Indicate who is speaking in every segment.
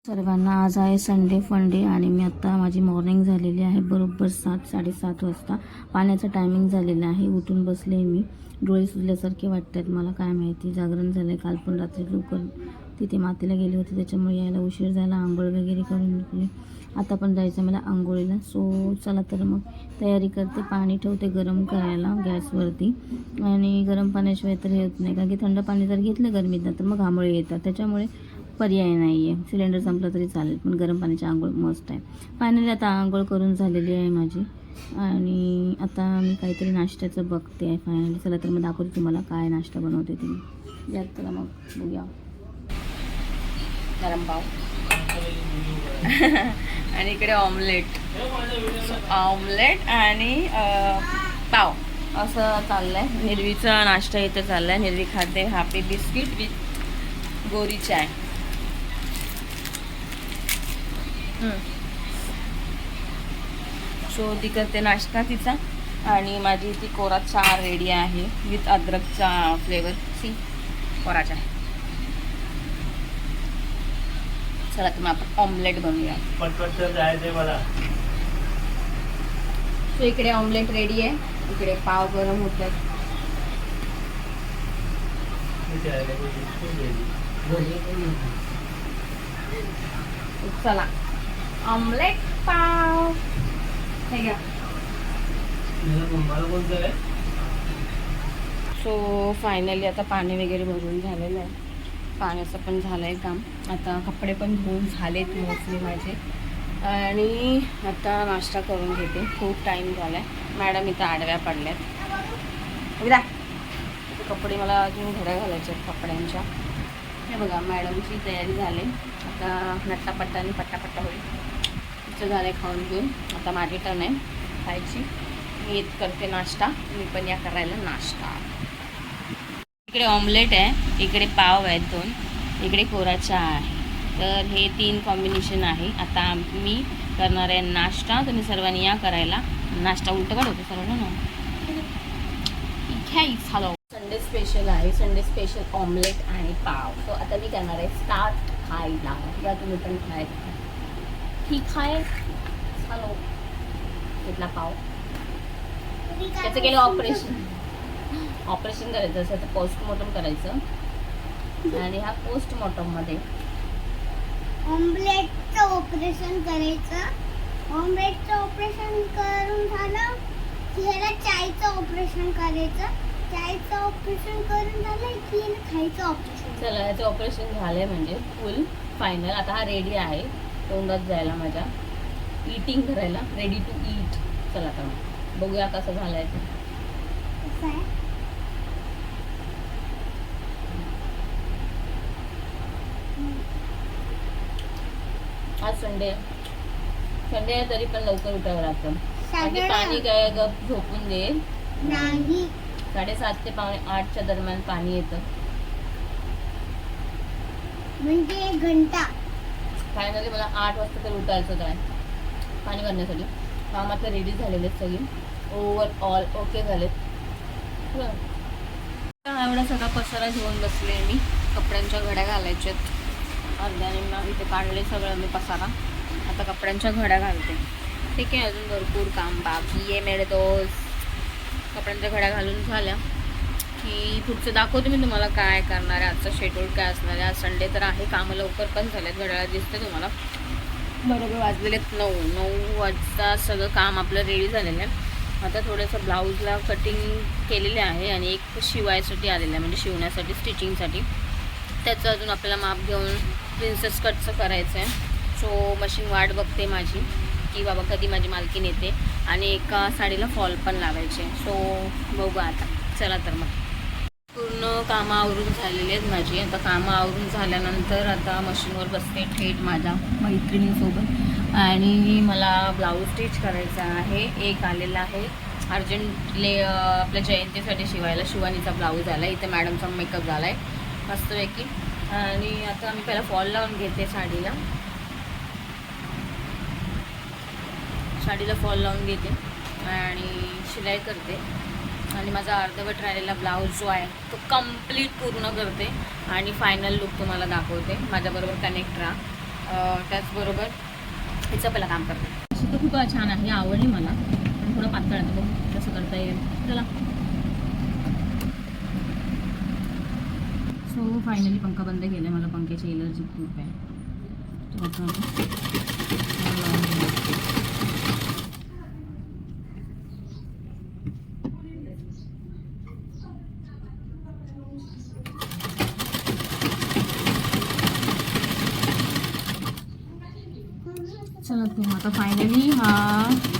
Speaker 1: सर्वांना आज आहे संडे फंडे आणि मी आत्ता माझी मॉर्निंग झालेली आहे बरोबर 7:30 वाजता. पाण्याचं टायमिंग झालेलं आहे. उठून बसले मी. डोळे सुजल्यासारखे वाटत आहेत मला, काय माहिती. जागरण झालं आहे. काल पण रात्री लवकर तिथे मातेला गेले होते, त्याच्यामुळे यायला उशीर झाला. आंघोळ वगैरे करून निघले. आता पण जायचं मला आंघोळीला. सो चला तर मग तयारी करते. पाणी ठेवते गरम करायला गॅसवरती. आणि गरम पाण्याशिवाय तर हे होत नाही, कारण की थंड पाणी जर घेतलं गरमीत तर मग आंघोळी येतात. त्याच्यामुळे पर्याय नाही आहे. सिलेंडर संपला तरी चालेल, पण गरम पाण्याची आंघोळ मस्त आहे. फायनली आता आंघोळ करून झालेली आहे माझी. आणि आता मी काहीतरी नाश्त्याचं बघते आहे फायनली. चला तर मग दाखवते तुम्हाला काय नाश्ता बनवते तुम्ही यात. चला मग बघूया. गरम पाव आणि इकडे ऑमलेट आणि पाव असं चाललं आहे. निर्वीचा नाश्ता इथं चालला आहे. निर्वी खाते हॅपी बिस्किट विथ गोरी चाय. सो ती करते नाश्ता तिचा, आणि माझी ती कोरा चहा रेडी आहे विथ अद्रकचा फ्लेवर. सी कोरा चहा. चला तर मग आपण ऑमलेट बनवूया. सो इकडे ऑमलेट रेडी आहे, इकडे पाव गरम होत आहेत. चला ऑमलेट पाव हे घ्या. सो फायनली आता पाणी वगैरे भरून झालेलं आहे. पाण्याचं पण झालं आहे काम. आता कपडे पण धुवून झालेत मोस्टली माझे. आणि आता नाश्ता करून घेते. खूप टाईम झाला आहे. मॅडम इथं आडव्या पडल्यात. एकदा कपडे मला अजून घड्या घालायच्या आहेत कपड्यांच्या. हे बघा मॅडमची तयारी झाली. आता नट्टापट्टाने पट्टापट्टा होईल. तिचं झालं आहे खाऊन घेऊन. आता माझी टर्न आहे खायची. मी येत करते नाश्ता. मी पण या करायला नाश्ता. इकडे ऑमलेट आहे, इकडे पाव आहेत 2, इकडे कोरा चहा आहे. तर हे 3 कॉम्बिनेशन आहे. आता मी करणार आहे नाश्ता. तुम्ही सर्वांनी या करायला नाश्ता. उलटं काढवतो सर्वांना ना. हॅलो, संडे स्पेशल आहे. संडे स्पेशल ऑमलेट आणि पाव. सो आता मी करणार आहे स्टार्ट खायला. या तुम्ही पण खायला. ठीक आहे. हॅलो, घेतला पाव. त्याचं केलं ऑपरेशन करायचं असं तर पोस्टमॉर्टम करायचं. आणि हा पोस्टमॉर्टममध्ये
Speaker 2: ऑमलेटचं ऑपरेशन करायचं. ऑमलेटचं ऑपरेशन करून झालं की ह्याला चायचं ऑपरेशन करायचं. चायचं ऑपरेशन करून झालं की खायचं ऑपरेशन.
Speaker 1: चला ह्याचं ऑपरेशन झालंय म्हणजे फुल फायनल. आता हा रेडी आहे तोंडात जायला माझ्या, ईटिंग करायला, रेडी टू ईट. चला आता बघूया कसं झालंय ते.
Speaker 2: कसं आहे
Speaker 1: आज संडे आहे तरी पण लवकर उठावं लागतं. म्हणजे पाणी काय गप झोपून दे
Speaker 2: नाही.
Speaker 1: 7:30 ते 8:15 दरम्यान पाणी येतं.
Speaker 2: म्हणजे घंटा.
Speaker 1: फायनली मला 8 वाजता तर उठायचं आहे पाणी भरण्यासाठी. काम आता रेडी झालेले आहेत सगळी. ओव्हरऑल ओके झालेत. एवढा सगळा पसारा घेऊन बसले मी. कपड्यांच्या घड्या घालायच्यात. अर्ध्याने मग इथे काढले सगळं मी पसारा. आता कपड्यांच्या घड्या घालते. ठीक आहे, अजून भरपूर काम बाकी आहे मेरे दोस्त. कपड्यांच्या घड्या घालून झाल्या की पुढचं दाखवते मी तुम्हाला काय करणार आहे. आजचं शेड्यूल काय असणार आहे. आज संडे तर आहे. कामं लवकर पण झालेत. घड्याळा दिसते तुम्हाला. बरोबर वाजलेलेत 9 वाजता. सगळं काम आपलं रेडी झालेलं आहे. आता थोडंसं ब्लाऊजला कटिंग केलेले आहे आणि एक शिवायसाठी आलेलं आहे, म्हणजे शिवण्यासाठी, स्टिचिंगसाठी. त्याचं अजून आपल्याला माप घेऊन प्रिन्सेस कटचं करायचं आहे. सो मशीन वाट बघते माझी की बाबा कधी माझी मालकीन येते. आणि एका साडीला फॉल पण लावायचे. सो बघू आता. चला तर मग पूर्ण कामं आवरून झालेली आहेत माझी. आता कामं आवरून झाल्यानंतर आता मशीनवर बसते थेट माझ्या मैत्रिणीसोबत. आणि मला ब्लाऊज स्टिच करायचा आहे. एक आलेला आहे अर्जंटले आपल्या जयंतीसाठी शिवायला. शिवानीचा ब्लाऊज आला. इथे मॅडमचा मेकअप झाला आहे मस्तपैकी. आणि आता मी पहिला फॉल लावून घेते साडीला. फॉल लावून घेते आणि शिलाई करते. आणि माझा अर्धवट राहिलेला ब्लाऊज जो आहे तो कंप्लीट पूर्ण करते आणि फायनल लुक तुम्हाला दाखवते. माझ्याबरोबर कनेक्ट राहा. त्याचबरोबर हिचं पहिलं काम करते. अशी तर खूप छान आहे, आवडली मला, पण थोडं पातळ आहे, बघू कसं करता येईल. चला. सो फायनली पंखा बंद केला, मला पंख्याची एलर्जी खूप आहे. चला तू आता फायनली हा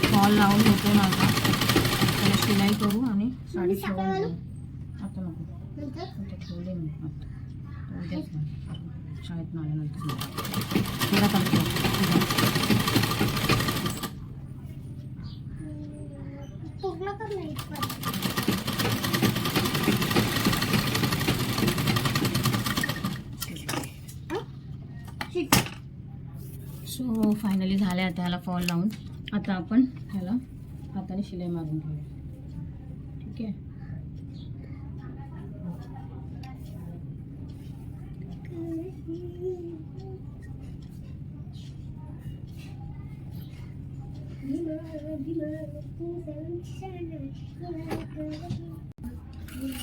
Speaker 1: फॉल लावून होतो ना, आता त्याला शिलाई करू आणि साडी शिवाय आता नको ठेवले मी आता उद्याच नाही, शाळेत आल्यानंतर तेरा तारखेला
Speaker 2: पूर्ण कर नाही.
Speaker 1: सो फायनली झालं आता ह्याला फॉल लावून. आता आपण ह्याला हाताने शिलाई मारून घेऊया. ठीक आहे.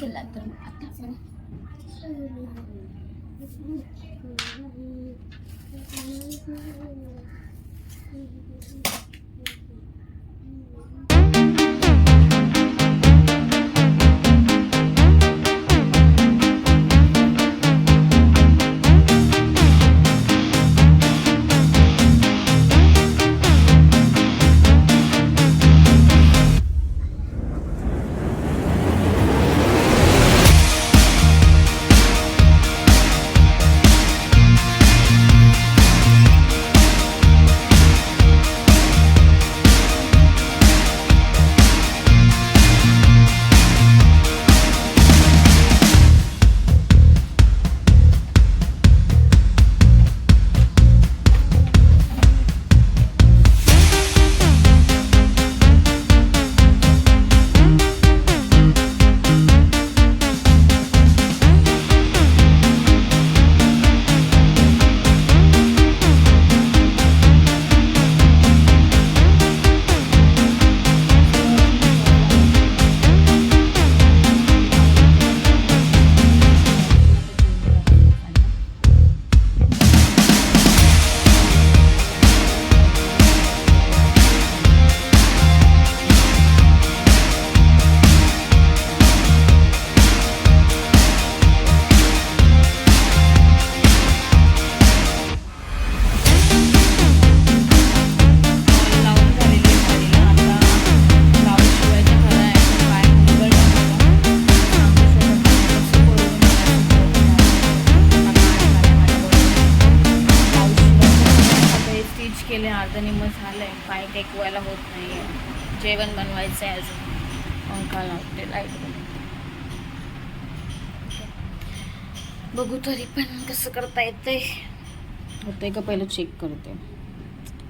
Speaker 1: चला तर आता आपण केले, अर्धा निम्म झालं आहे. पाय टेकवायला होत नाही आहे. जेवण बनवायचं आहे अजून. पंखा लावते, लाईट बघू तरी पण कसं करता येतंय. होतंय का पहिलं चेक करते,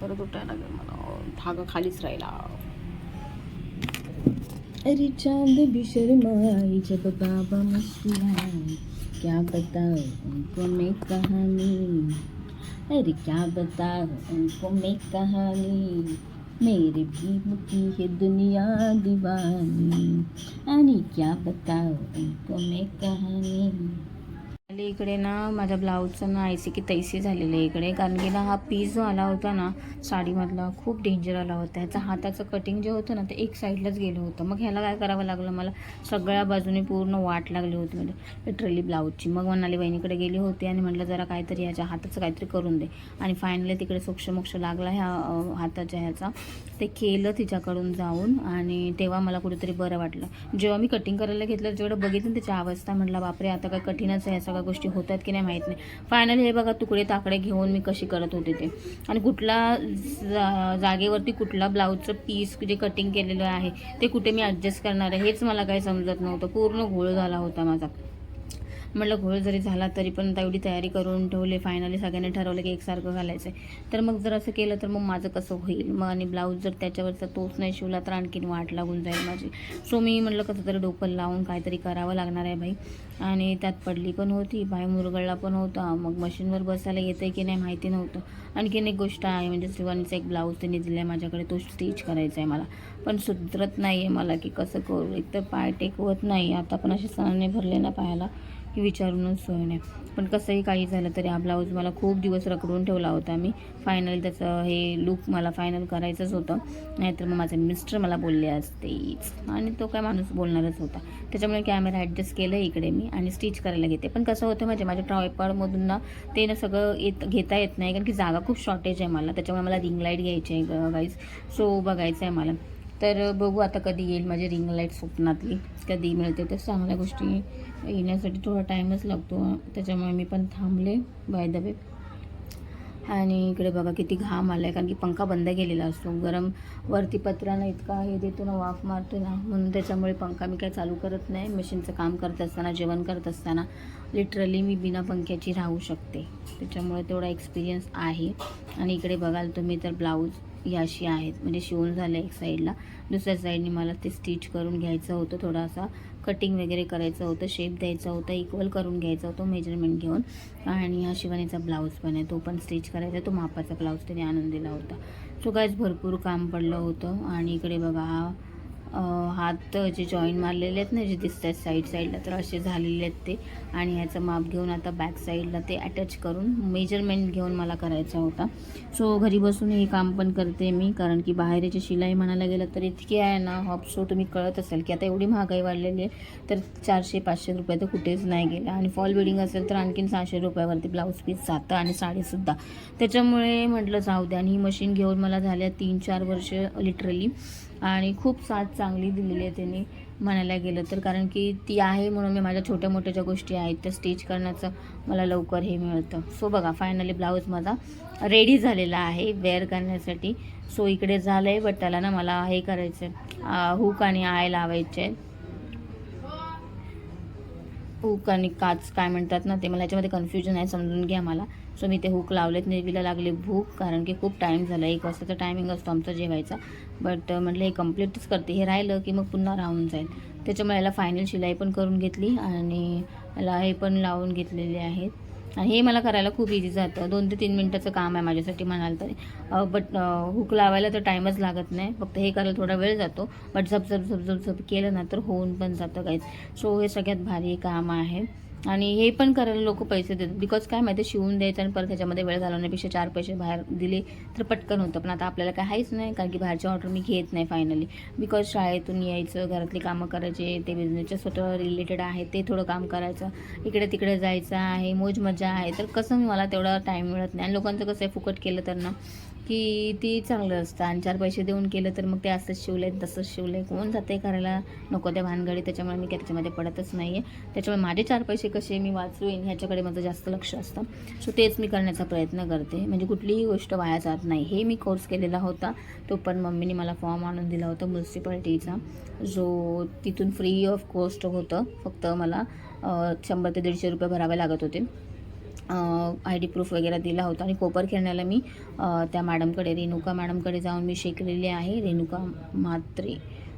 Speaker 1: परत उठायला लागेल मला. धागा खालीच राहिला. अरे चांद भी शर्माई जब बाबा मुस्कुराए, क्या बताओ उनको मैं कहानी. अरे क्या बताओ उनको मैं कहानी, मेरे भीम की है दुनिया दीवानी. आणि क्या बताओ उनको मैं कहानी. इकडे ना माझ्या ब्लाऊजचं ना ऐसी की तैसी झालेलं आहे इकडे, कारण की ना हा पीस जो आला होता ना साडीमधला खूप डेंजर आला होता. ह्याचं हाताचं कटिंग जे होतं ना ते एक साईडलाच गेलं होतं. मग ह्याला काय करावं लागलं, मला सगळ्या बाजूने पूर्ण वाट लागली होती म्हणजे लिटरली ब्लाऊजची. मग म्हणाली बहिणीकडे गेली होती आणि म्हटलं जरा काहीतरी ह्याच्या हाताचं काहीतरी करून दे. आणि फायनली तिकडे सोक्षमोक्ष लागला ह्या हाताच्या ह्याचा. ते केलं तिच्याकडून जाऊन आणि तेव्हा मला कुठेतरी बरं वाटलं. जेव्हा मी कटिंग करायला घेतलं जेवढं बघितलं त्याची अवस्था, म्हटलं बापरे आता काय कठीणच आहे, सगळ्या गोष्टी होतात की नाही माहीत नाही. फायनली हे बघा तुकडे ताकडे घेऊन मी कशी करत होते ते. आणि कुठला जागेवरती कुठला ब्लाऊजचं पीस जे कटिंग केलेलं आहे ते कुठे मी ॲडजस्ट करणार आहे हेच मला काही समजत नव्हतं. पूर्ण घोळ झाला होता माझा. म्हटलं घोळ जरी झाला तरी पण तेवढी तयारी करून ठेवले. फायनली सगळ्यांनी ठरवलं की एकसारखं घालायचं आहे. तर मग जर असं केलं तर मग माझं कसं होईल मग, आणि ब्लाऊज जर त्याच्यावरचा तोच नाही शिवला तर आणखीन वाट लागून जाईल माझी. सो मी म्हटलं कसं तरी डोकं लावून काहीतरी करावं लागणार आहे बाई. आणि त्यात पडली पण होती, पाय मुरगळला पण होता. मग मशीनवर बसायला येतं आहे की नाही माहिती नव्हतं. आणखीन एक गोष्ट आहे, म्हणजे शिवानीचा एक ब्लाऊज त्यांनी दिला आहे माझ्याकडे, तो स्टिच करायचा आहे मला. पण सुधरत नाही आहे मला की कसं करू. एक तर पाय टेकवत नाही, आता पण असे सणाने भरले ना पायाला की विचारूनच सोय नाही. पण कसंही काही झालं तरी हा ब्लाऊज मला खूप दिवस रखडून ठेवला होता मी. फायनल त्याचं हे लूक मला फायनल करायचंच होतं, नाहीतर मग माझे मिस्टर मला बोलले असतेच, आणि तो काय माणूस बोलणारच होता. त्याच्यामुळे कॅमेरा ॲडजस्ट केलं इकडे मी आणि स्टिच करायला घेते. पण कसं होतं माझ्या ट्रायपॉडमधून ना ते ना सगळं घेता येत नाही, कारण की जागा खूप शॉर्टेज आहे मला. त्याच्यामुळे मला रिंग लाईट घ्यायची आहे गाईज. सो बघायचं आहे मला. तर बघू आता कधी येईल माझी रिंग लाईट स्वप्नातली, कधी मिळते. तर चांगल्या गोष्टी येण्यासाठी थोडा टाईमच लागतो, त्याच्यामुळे मी पण थांबले बाय द वे. आणि इकडे बघा किती घाम आला आहे, कारण की पंखा बंद केलेला असतो. गरम वरती पत्रानं इतका हे देतो ना, वाफ मारतो ना, म्हणून त्याच्यामुळे पंखा मी काय चालू करत नाही. मशीनचं काम करत असताना, जेवण करत असताना लिटरली मी बिना पंख्याची राहू शकते. त्याच्यामुळे तेवढा एक्सपिरियन्स आहे. आणि इकडे बघाल तुम्ही तर ब्लाऊज याशी आहेत, म्हणजे शिवून झालं एक साईडला. दुसऱ्या साईडने मला ते स्टिच करून घ्यायचं होतं, थोडासा कटिंग वगैरे करायचं होतं, शेप द्यायचा होता, इक्वल करून घ्यायचा होतं मेजरमेंट घेऊन. आणि हा शिवानीचा ब्लाऊज पण आहे, तो पण स्टिच करायचा. तो मापाचा ब्लाऊज त्याने आणून दिला होता. सो गाईज भरपूर काम पडलं होतं. आणि इकडे बघा हात जे जॉईन मारलेले आहेत ना, जे दिसत आहेत साईडला, तर असे झालेले आहेत ते. आणि ह्याचं माप घेऊन आता बॅक साईडला ते अटॅच करून मेजरमेंट घेऊन मला करायचा होता. सो घरी बसून हे काम पण करते मी, कारण की बाहेरची शिलाई म्हणायला गेलं तर इतकी आहे ना सो तुम्ही कळत असेल की आता एवढी महागाई वाढलेली आहे, तर 400-500 रुपये तर कुठेच नाही गेले. आणि फॉल बिडिंग असेल तर आणखीन 600 रुपयावरती ब्लाऊज पीस जातं, आणि साडीसुद्धा. त्याच्यामुळे म्हटलं जाऊ द्या. आणि ही मशीन घेऊन मला झाल्या 3-4 वर्ष लिटरली. आणि खूप साथ चांगली दिलेली आहे त्यांनी म्हणायला गेलं तर, कारण की ती आहे म्हणून मी माझ्या छोट्या मोठ्या ज्या गोष्टी आहेत त्या स्टिच करण्याचं मला लवकर हे मिळतं. सो बघा फायनली ब्लाऊज माझा रेडी झालेला आहे वेअर करण्यासाठी. सो इकडे झालं आहे, बट त्याला ना मला हे करायचं आहे, हुक आणि आय लावायचे आहे. हुक आणि काच काय म्हणतात ना ते, मला याच्यामध्ये कन्फ्युजन आहे, समजून घ्या मला. सो मी ते हुक लावलेत. नेवीला लागले भूक, कारण की खूप टाईम झाला, 1 वाजताचा टायमिंग असतो आमचा जेवायचा. बट म्हटलं हे कम्प्लीटच करते, हे राहिलं की मग पुन्हा राहून जाईल. त्याच्यामुळे याला फायनल शिलाई पण करून घेतली, आणि याला हे पण लावून घेतलेले आहेत. आणि हे मला करायला खूप इझी जातं, 2 ते 3 मिनटाचं काम आहे माझ्यासाठी म्हणाल तरी. बट हुक लावायला तर टाईमच लागत नाही, फक्त हे करायला थोडा वेळ जातो. बट झप केलं ना तर होऊन पण जातं गाईज. सो हे सगळ्यात भारी काम आहे. आणि हे पण करायला लोक पैसे देतात, बिकॉज काय माहिती, शिवून द्यायचं आणि परत ह्याच्यामध्ये वेळ घालवण्यापेक्षा 4 पैसे बाहेर दिले तर पटकन होतं. पण आता आपल्याला काय आहेच नाही, कारण की बाहेरची ऑर्डर मी घेत नाही फायनली. बिकॉज शाळेतून यायचं, घरातली कामं करायचे, ते बिझनेसच्या स्वतः रिलेटेड आहे ते थोडं काम करायचं, इकडे तिकडे जायचं आहे, मौज मजा आहे. तर कसं मला तेवढा टाईम मिळत नाही. आणि लोकांचं कसं आहे, फुकट केलं तर ना की ती चांगलं असतं, आणि 4 पैसे देऊन केलं तर मग ते असंच शिवले तसंच शिवले, कोण जाते करायला नको त्या भानगडी. त्याच्यामुळे मी काय त्याच्यामध्ये पडतच नाही आहे. त्याच्यामुळे माझे 4 पैसे कसे मी वाचवेन ह्याच्याकडे माझं जास्त लक्ष असतं. सो तेच मी करण्याचा प्रयत्न करते, म्हणजे कुठलीही गोष्ट वाया जात नाही. हे मी कोर्स केलेला होता, तो पण मम्मीने मला फॉर्म आणून दिला होता म्युन्सिपाल्टीचा, जो तिथून फ्री ऑफ कॉस्ट होतं. फक्त मला 100 ते 150 रुपये भरावे लागत होते. ID प्रूफ वगैरे दिला होता. आणि कोपर खेळण्याला मी त्या मॅडमकडे, रेणुका मॅडमकडे जाऊन मी शिकलेली आहे, रेणुका म्हात्रे.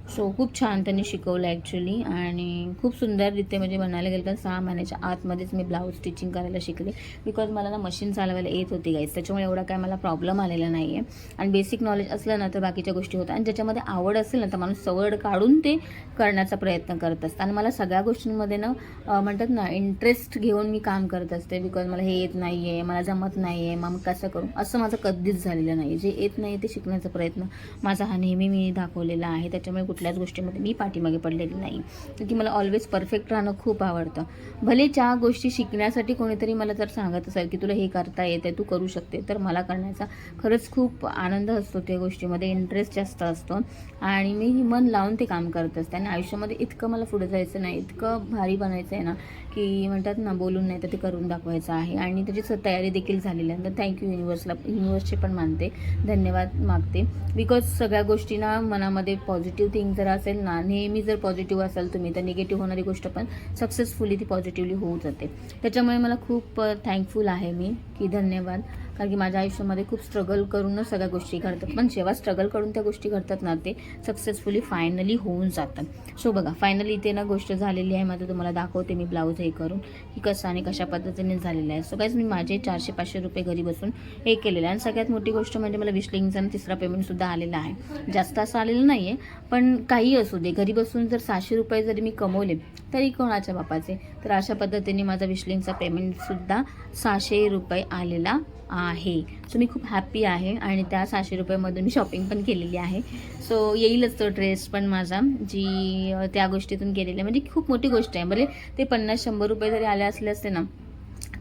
Speaker 1: सो खूप छान त्यांनी शिकवलं ॲक्च्युली, आणि खूप सुंदररीत्या, म्हणजे म्हणायला गेलं तर 6 महिन्याच्या आतमध्येच मी ब्लाऊज स्टिचिंग करायला शिकले. बिकॉज मला ना मशीन चालवायला येत होती गाईज, त्याच्यामुळे एवढा काय मला प्रॉब्लेम आलेला नाही आहे. आणि बेसिक नॉलेज असलं ना तर बाकीच्या गोष्टी होतात, आणि ज्याच्यामध्ये आवड असेल ना तर माणूस सवड काढून ते करण्याचा प्रयत्न करत असतं. आणि मला सगळ्या गोष्टींमध्ये ना म्हणतात ना इंटरेस्ट घेऊन मी काम करत असते. बिकॉज मला हे येत नाही आहे, मला जमत नाही आहे, मग कसं करू, असं माझं कधीच झालेलं नाही. जे येत नाही ते शिकण्याचा प्रयत्न माझा हा नेहमी मी दाखवलेला आहे. त्याच्यामुळे कुठल्याच गोष्टीमध्ये मी पाठीमागे पडलेली नाही, की मला ऑलवेज परफेक्ट राहणं खूप आवडतं. भले 4 गोष्टी शिकण्यासाठी कोणीतरी मला जर सांगत असेल की तुला हे करता येते, तू करू शकते, तर मला करण्याचा खरंच खूप आनंद असतो, त्या गोष्टीमध्ये इंटरेस्ट जास्त असतो, आणि मी मन लावून ते काम करत असते. आणि आयुष्यामध्ये इतकं मला पुढे जायचं नाही, इतकं भारी बनायचं आहे ना, की म्हणतात ना बोलून नाही तर ते करून दाखवायचं आहे. आणि त्याची तयारी देखील झालेली आहे. तर थँक्यू युनिवर्सचे पण मानते, धन्यवाद मागते. बिकॉज सगळ्या गोष्टींना मनामध्ये पॉझिटिव्ह थिंग जर असेल ना, नेहमी जर पॉझिटिव्ह असाल तुम्ही तर निगेटिव्ह होणारी गोष्ट पण सक्सेसफुली ती पॉझिटिव्हली होऊ जाते. त्याच्यामुळे मला खूप थँकफुल आहे मी, की धन्यवाद. कारण की माझ्या आयुष्यामध्ये खूप स्ट्रगल करूनच सगळ्या गोष्टी घडतात, पण जेव्हा स्ट्रगल करून त्या गोष्टी घडतात ना ते सक्सेसफुली फायनली होऊन जातात. सो बघा फायनली इथे ना गोष्ट झालेली आहे. माझं तुम्हाला दाखवते मी ब्लाऊज हे करून की कसं आणि कशा पद्धतीने झालेलं आहे. सो गाईज मी माझे 400-500 रुपये घरी बसून हे केलेलं आहे. आणि सगळ्यात मोठी गोष्ट म्हणजे मला विश्लिंगचा तिसरा पेमेंटसुद्धा आलेला आहे. जास्त असं आलेलं नाही आहे, पण काही असू दे, घरी बसून जर 600 रुपये जरी मी कमवले तरी कोणाच्या बापाचे. तर अशा पद्धतीने माझा विश्लिंगचा पेमेंटसुद्धा 600 रुपये आलेला आहे. सो मी खूप हॅप्पी आहे आणि त्या 600 रुपयामधून मी शॉपिंग पण केलेली आहे. सो येईलच तो ड्रेस पण माझा जी त्या गोष्टीतून केलेली आहे. म्हणजे खूप मोठी गोष्ट आहे. म्हणजे ते 50-100 रुपये जरी आले असले असते ना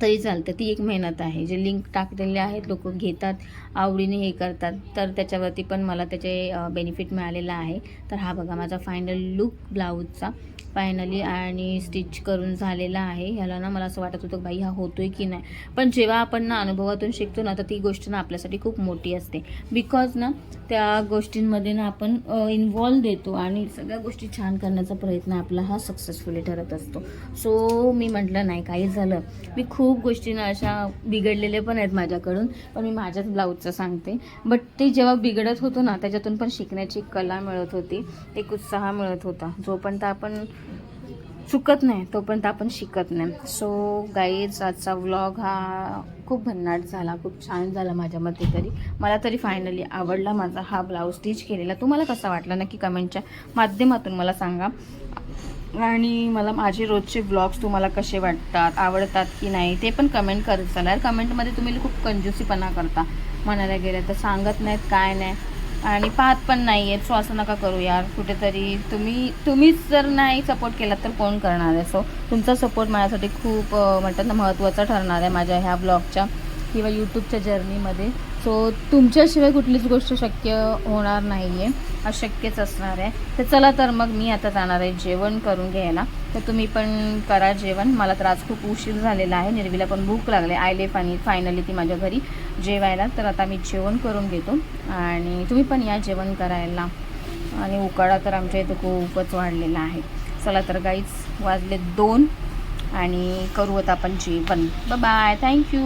Speaker 1: तरी चालतं. ती एक मेहनत आहे. जे लिंक टाकलेले आहेत लोक घेतात, आवडीने हे करतात, तर त्याच्यावरती पण मला त्याचे बेनिफिट मिळालेला आहे. तर हा बघा माझा फायनल लुक ब्लाऊजचा फायनली आणि स्टिच करून झालेला आहे. ह्याला ना मला असं वाटत होतं बाई हा होतोय की नाही, पण जेव्हा आपण ना अनुभवातून शिकतो ना तर ती गोष्ट ना आपल्यासाठी खूप मोठी असते. बिकॉज ना त्या गोष्टींमध्ये ना आपण इन्व्हॉल्व देतो आणि सगळ्या गोष्टी छान करण्याचा प्रयत्न आपला हा सक्सेसफुली ठरत असतो. सो मी म्हटलं नाही काही झालं, मी खूप गोष्टींना अशा बिघडलेल्या पण आहेत माझ्याकडून, पण मी माझ्याच ब्लाऊजचं सांगते. बट ते जेव्हा बिघडत होतं ना त्याच्यातून पण शिकण्याची कला मिळत होती, एक उत्साह मिळत होता. जोपर्यंत आपण चुकत नाही तोपर्यंत आपण शिकत नाही. सो गाईज आजचा व्लॉग हा खूप भन्नाट झाला, खूप छान झाला माझ्या मते तरी. मला तरी फायनली आवडला माझा हा ब्लाऊज स्टिच केलेला. तुम्हाला कसा वाटला नक्की कमेंटच्या माध्यमातून मला सांगा. आणि मला माझे रोजचे व्लॉग्स तुम्हाला कसे वाटतात, आवडतात की नाही ते पण कमेंट करत चला. कमेंटमध्ये तुम्ही खूप कंजूसीपणा करता, म्हणायला गेलं तर सांगत नाहीत काय नाही आणि पाहत पण नाही आहेत. सो असं नका करू यार. कुठेतरी तुम्हीच जर नाही सपोर्ट केला तर कोण करणार आहे. सो तुमचा सपोर्ट माझ्यासाठी खूप म्हणतात ना महत्त्वाचा ठरणार आहे माझ्या ह्या ब्लॉगच्या किंवा यूट्यूबच्या जर्नीमध्ये. सो तुमच्याशिवाय कुठलीच गोष्ट शक्य होणार नाही आहे, अशक्यच असणार आहे. तर चला तर मग मी आता जाणार आहे जेवण करून घ्यायला. तर तुम्ही पण करा जेवण. मला तर आज खूप उशीर झालेला आहे. निर्वीला पण भूक लागले. आयले फायनली ती माझ्या घरी जेवायला. तर आता मी जेवण करून घेतो आणि तुम्ही पण या जेवण करायला. आणि उकाडा तर आमच्या इथं खूपच वाढलेला आहे. चला तर गाईज वाजले 2 आणि करू आता आपण जेवण. Bye, thank you.